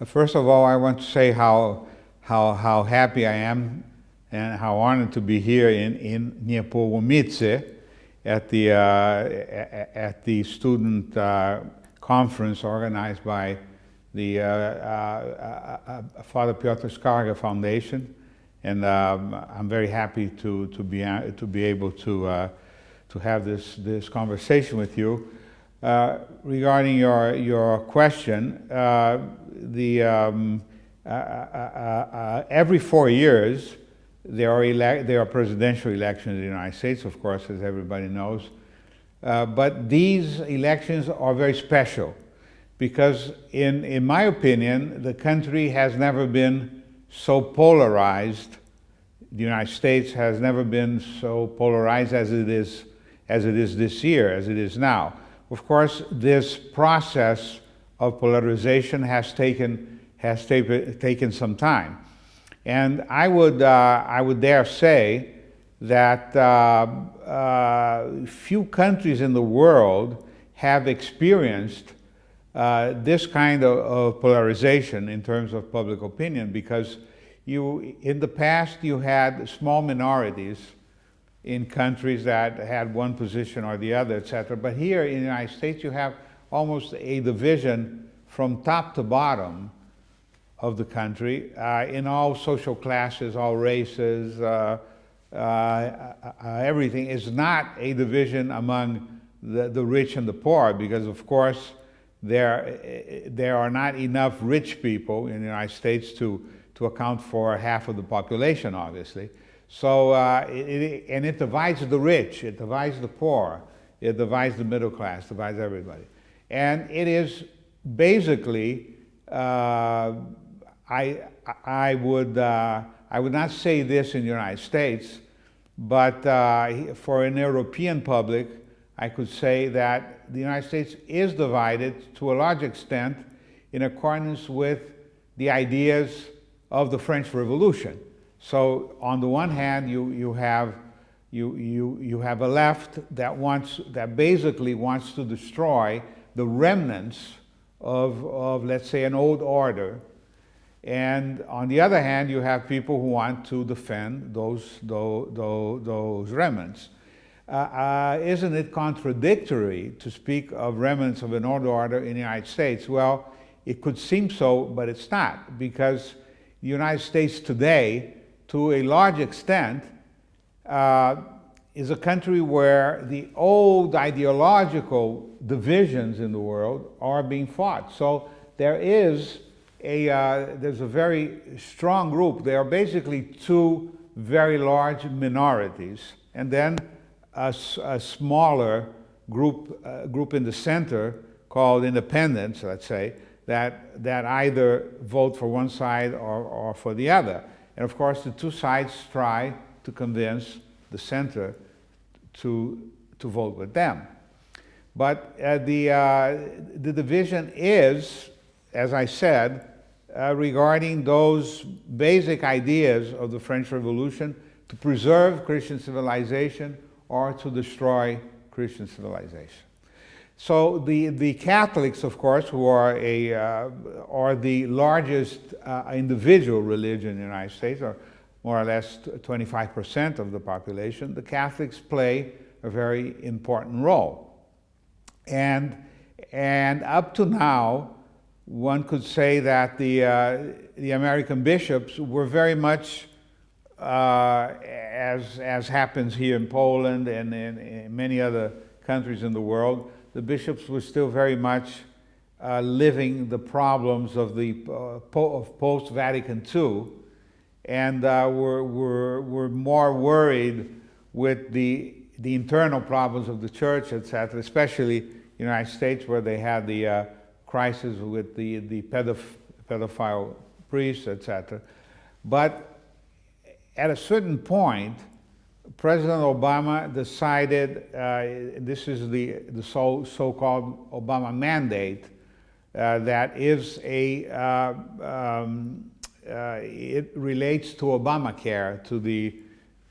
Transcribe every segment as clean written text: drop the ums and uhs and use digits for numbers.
First of all, I want to say how happy I am and how honored to be here in Niepołomice at the student conference organized by the Father Piotr Skarga Foundation, and I'm very happy to be able to have this conversation with you. Regarding your question, every 4 years there are presidential elections in the United States, of course, as everybody knows. But these elections are very special because, in my opinion, the country has never been so polarized. The United States has never been so polarized as it is this year, as it is now. Of course, this process of polarization has taken some time, and I would dare say that few countries in the world have experienced this kind of polarization in terms of public opinion, because in the past you had small minorities in countries that had one position or the other, etc. But here in the United States you have almost a division from top to bottom of the country, in all social classes, all races, everything. Is not a division among the rich and the poor, because of course there are not enough rich people in the United States to account for half of the population, obviously. So it divides the rich, it divides the poor, it divides the middle class, divides everybody. And it is basically, I would not say this in the United States, but for an European public, I could say that the United States is divided to a large extent in accordance with the ideas of the French Revolution. So on the one hand, you have a left that basically wants to destroy the remnants of let's say an old order, and on the other hand, you have people who want to defend those remnants. Isn't it contradictory to speak of remnants of an old order in the United States? Well, it could seem so, but it's not, because the United States today, to a large extent, is a country where the old ideological divisions in the world are being fought. So there's a very strong group. There are basically two very large minorities, and then a smaller group in the center called independents, let's say, that either vote for one side or for the other. And of course, the two sides try to convince the center to vote with them. But the division is, as I said, regarding those basic ideas of the French Revolution, to preserve Christian civilization or to destroy Christian civilization. So the Catholics, of course, who are the largest individual religion in the United States, or more or less 25% of the population, the Catholics play a very important role. And up to now, one could say that the American bishops were very much, as happens here in Poland and in many other countries in the world, the bishops were still very much living the problems of post-Vatican II, and were more worried with the internal problems of the church, etc., especially in the United States, where they had the crisis with the pedophile priests, etc. But at a certain point, President Obama decided, this is the so-called Obama mandate, that is it relates to Obamacare, to the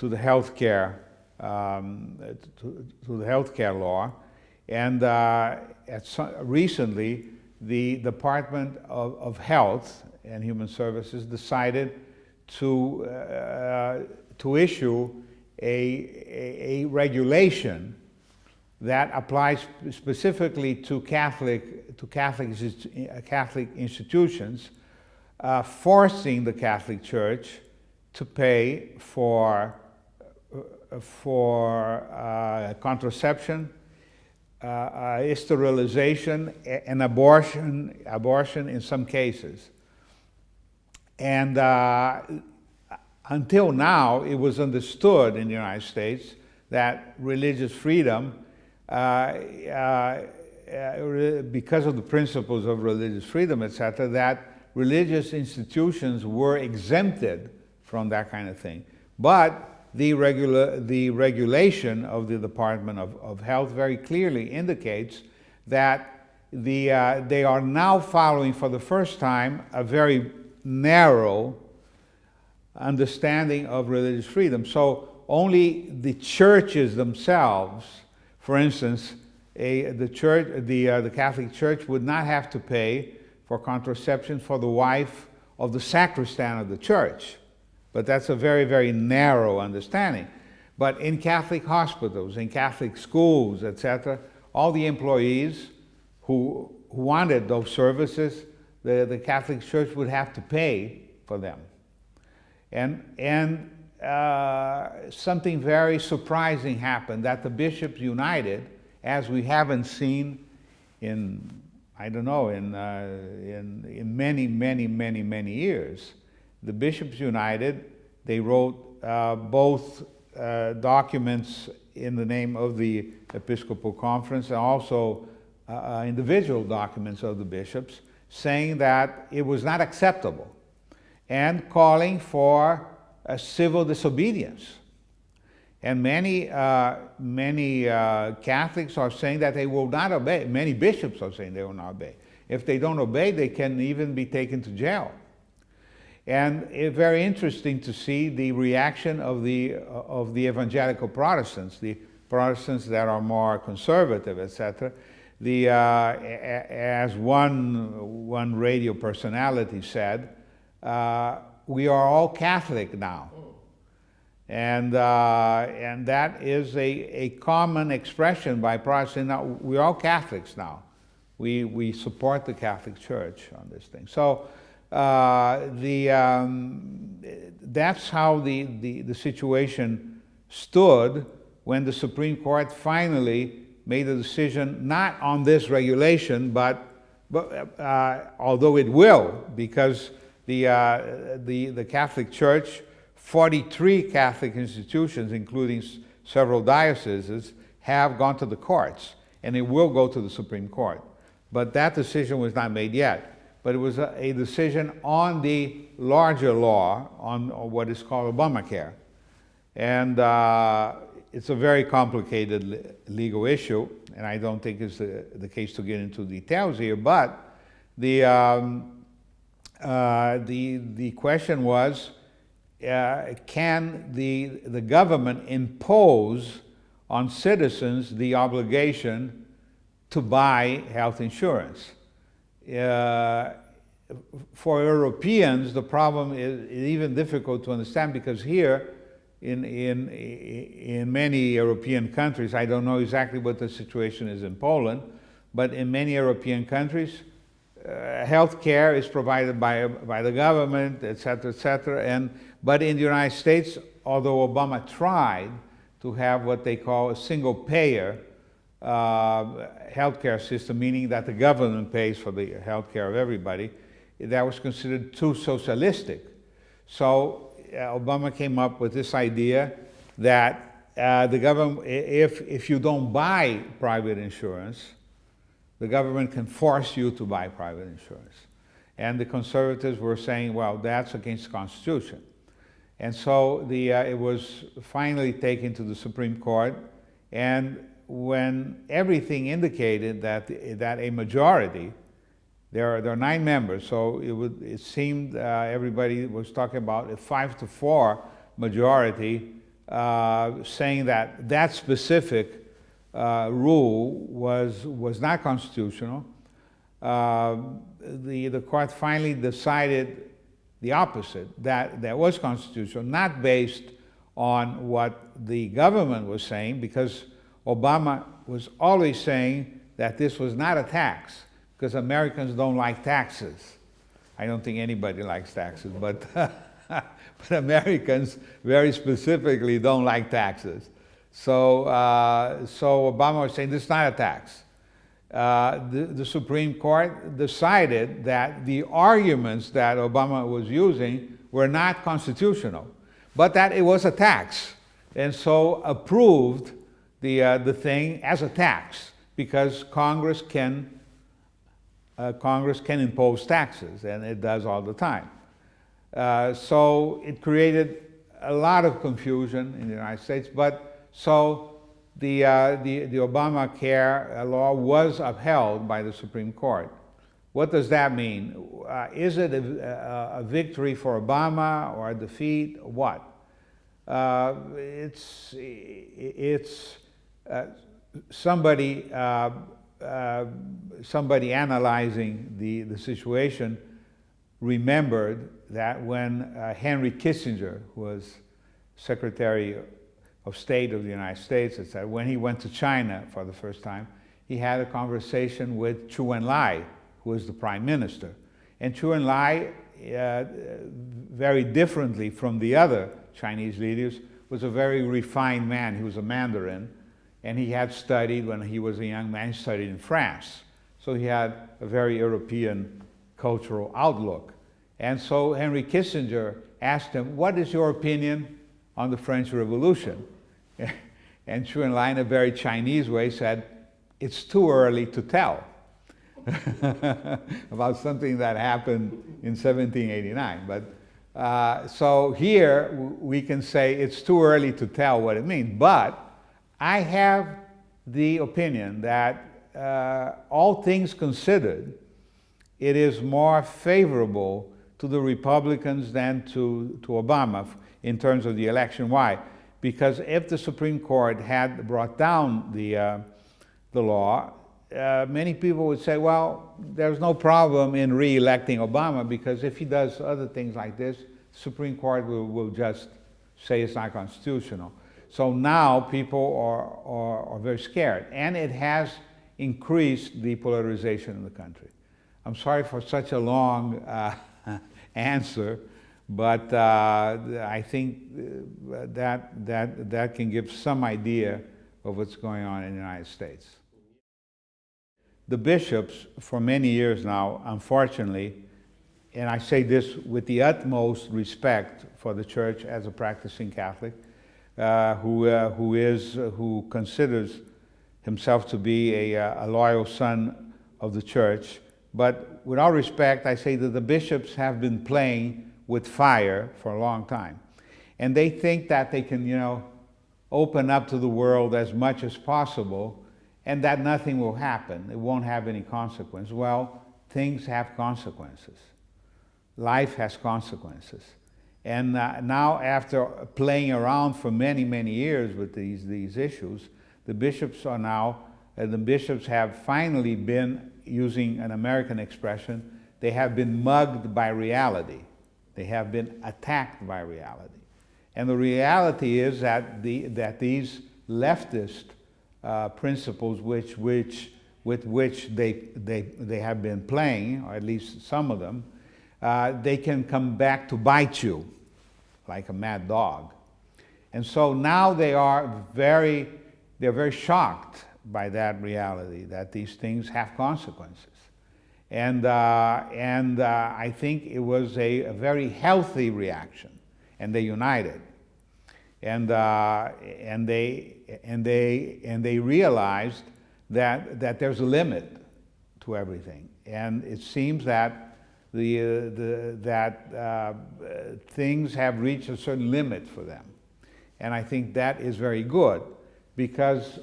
healthcare law, and recently the Department of Health and Human Services decided to issue a regulation that applies specifically to Catholic institutions, forcing the Catholic Church to pay for contraception, sterilization, and abortion in some cases. And until now, it was understood in the United States that religious freedom, because of the principles of religious freedom, etc., that religious institutions were exempted from that kind of thing. But the regulation of the Department of Health very clearly indicates that they are now following for the first time a very narrow understanding of religious freedom. So only the churches themselves, for instance, the Catholic Church would not have to pay for contraception for the wife of the sacristan of the church. But that's a very, very narrow understanding. But in Catholic hospitals, in Catholic schools, etc., all the employees who wanted those services, the Catholic Church would have to pay for them. And something very surprising happened, that the bishops united, as we haven't seen in, I don't know, in many, many, many, many years. The bishops united. They wrote both documents in the name of the Episcopal Conference and also individual documents of the bishops, saying that it was not acceptable and calling for a civil disobedience. And many Catholics are saying that they will not obey. Many bishops are saying they will not obey. If they don't obey, they can even be taken to jail. And it's very interesting to see the reaction of the evangelical Protestants, the Protestants that are more conservative, etc. As one radio personality said, we are all Catholic now. And that is a common expression by Protestants. Now, we're all Catholics now. We support the Catholic Church on this thing. So that's how the situation stood when the Supreme Court finally made a decision not on this regulation, but although it will, because the Catholic Church, 43 Catholic institutions, including several dioceses, have gone to the courts, and it will go to the Supreme Court. But that decision was not made yet. But it was a decision on the larger law, on what is called Obamacare. And it's a very complicated legal issue, and I don't think it's the case to get into details here, but the question was, can the government impose on citizens the obligation to buy health insurance? For Europeans, the problem is even difficult to understand, because here in many European countries, I don't know exactly what the situation is in Poland, but in many European countries, health care is provided by the government, etc., etc. But in the United States, although Obama tried to have what they call a single-payer healthcare system, meaning that the government pays for the healthcare of everybody, that was considered too socialistic. So Obama came up with this idea that the government, if you don't buy private insurance, the government can force you to buy private insurance. And the conservatives were saying, well, that's against the Constitution. And so it was finally taken to the Supreme Court, and when everything indicated that a majority, there are 9 members, so it seemed everybody was talking about a 5-4 majority, saying that specific rule was not constitutional. the court finally decided the opposite, that that was constitutional, not based on what the government was saying, because Obama was always saying that this was not a tax, because Americans don't like taxes. I don't think anybody likes taxes, but, but Americans very specifically don't like taxes. So, so Obama was saying this is not a tax. The Supreme Court decided that the arguments that Obama was using were not constitutional, but that it was a tax, and so approved the thing as a tax, because Congress can impose taxes, and it does all the time. So it created a lot of confusion in the United States, but so the Obamacare law was upheld by the Supreme Court. What does that mean? Is it a victory for Obama or a defeat? What? It's somebody analyzing the situation remembered that when Henry Kissinger, who was Secretary of State of the United States, it said when he went to China for the first time, he had a conversation with Chu Enlai, who was the Prime Minister. And Chu Enlai, very differently from the other Chinese leaders, was a very refined man. He was a Mandarin, and he had studied, when he was a young man, he studied in France. So he had a very European cultural outlook. And so Henry Kissinger asked him, what is your opinion on the French Revolution? And Chu Enlai, in a very Chinese way, said, it's too early to tell. About something that happened in 1789. But so here we can say it's too early to tell what it means. But I have the opinion that all things considered, it is more favorable to the Republicans than to Obama in terms of the election. Why? Because if the Supreme Court had brought down the law, many people would say, well, there's no problem in re-electing Obama, because if he does other things like this, the Supreme Court will just say it's not constitutional. So now people are very scared, and it has increased the polarization in the country. I'm sorry for such a long answer, but I think that can give some idea of what's going on in the United States. The bishops, for many years now, unfortunately, and I say this with the utmost respect for the Church as a practicing Catholic, who considers himself to be a loyal son of the Church, but with all respect, I say that the bishops have been playing with fire for a long time. And they think that they can, open up to the world as much as possible, and that nothing will happen. It won't have any consequence. Well, things have consequences. Life has consequences. And now, after playing around for many, many years with these issues, the bishops have finally been, using an American expression, they have been mugged by reality. They have been attacked by reality. And the reality is that these leftist principles with which they have been playing, or at least some of them, they can come back to bite you like a mad dog. And so now they're very shocked by that reality, that these things have consequences. And I think it was a very healthy reaction, and they united. And they realized that there's a limit to everything, and it seems that things have reached a certain limit for them, and I think that is very good, because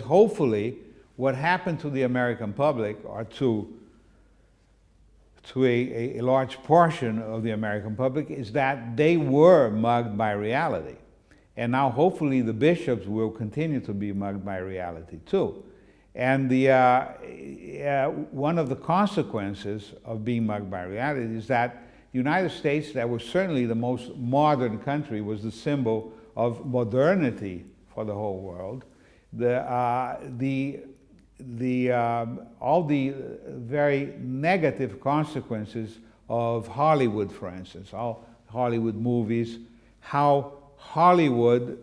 hopefully what happened to the American public, or to a large portion of the American public, is that they were mugged by reality. And now hopefully the bishops will continue to be mugged by reality too. And one of the consequences of being mugged by reality is that the United States, that was certainly the most modern country, was the symbol of modernity for the whole world. All the very negative consequences of Hollywood, for instance, all Hollywood movies, how Hollywood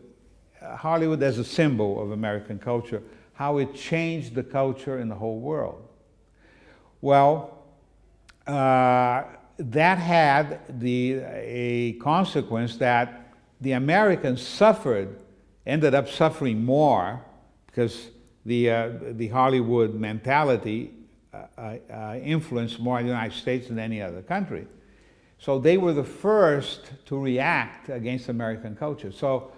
as a symbol of American culture, how it changed the culture in the whole world. Well, that had a consequence that the Americans ended up suffering more, because the Hollywood mentality influenced more the United States than any other country. So they were the first to react against American culture. So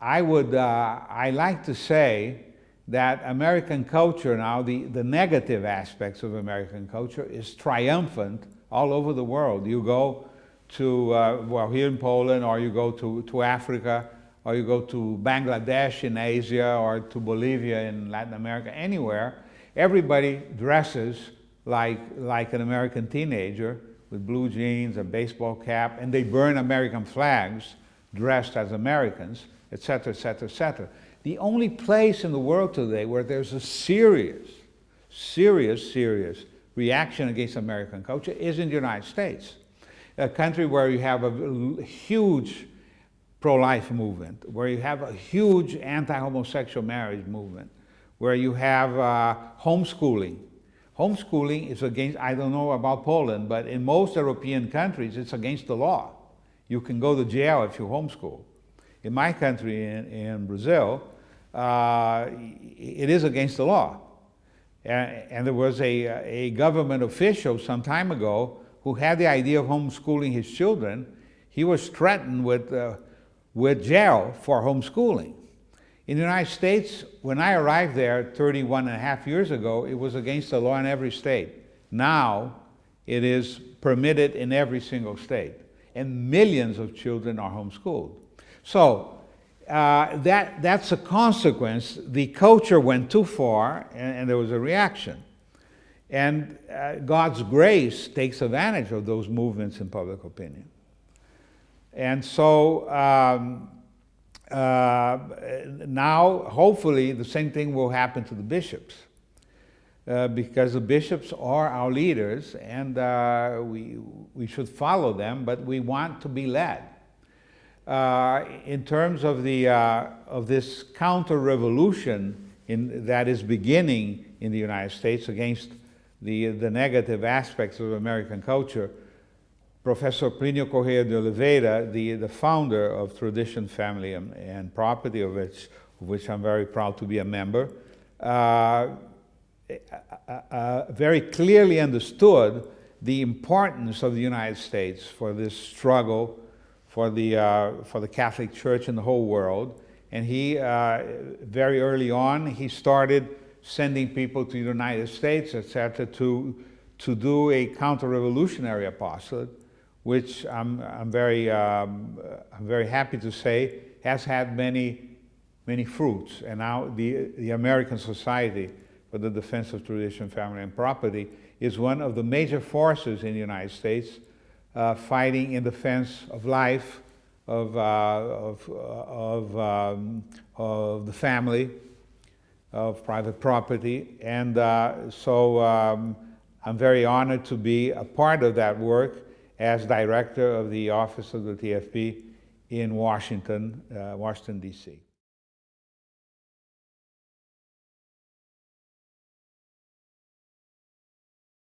I like to say that American culture now, the negative aspects of American culture, is triumphant all over the world. You go to, well, here in Poland, or you go to Africa, or you go to Bangladesh in Asia, or to Bolivia in Latin America, anywhere, everybody dresses like an American teenager with blue jeans, a baseball cap, and they burn American flags dressed as Americans, etc., etc., etc. The only place in the world today where there's a serious reaction against American culture is in the United States, a country where you have a huge pro-life movement, where you have a huge anti-homosexual marriage movement, where you have homeschooling. Homeschooling is against, I don't know about Poland, but in most European countries it's against the law. You can go to jail if you homeschool. In my country, in Brazil, it is against the law. And there was a government official some time ago who had the idea of homeschooling his children. He was threatened with jail for homeschooling. In the United States, when I arrived there 31 and a half years ago, it was against the law in every state. Now, it is permitted in every single state. And millions of children are homeschooled. So, that's a consequence. The culture went too far, and there was a reaction. And God's grace takes advantage of those movements in public opinion. And so now, hopefully, the same thing will happen to the bishops, because the bishops are our leaders, and we should follow them, but we want to be led. In terms of this counter-revolution that is beginning in the United States against the negative aspects of American culture, Professor Plinio Correa de Oliveira, the founder of Tradition, Family, and Property, of which I'm very proud to be a member, very clearly understood the importance of the United States for this struggle for the Catholic Church in the whole world. And he, very early on, he started sending people to the United States, etc., to do a counter-revolutionary apostolate, which I'm very happy to say has had many fruits. And now the American Society for the Defense of Tradition, Family, and Property is one of the major forces in the United States, fighting in defense of life, of the family, of private property. And so I'm very honored to be a part of that work as director of the Office of the TFP in Washington, D.C.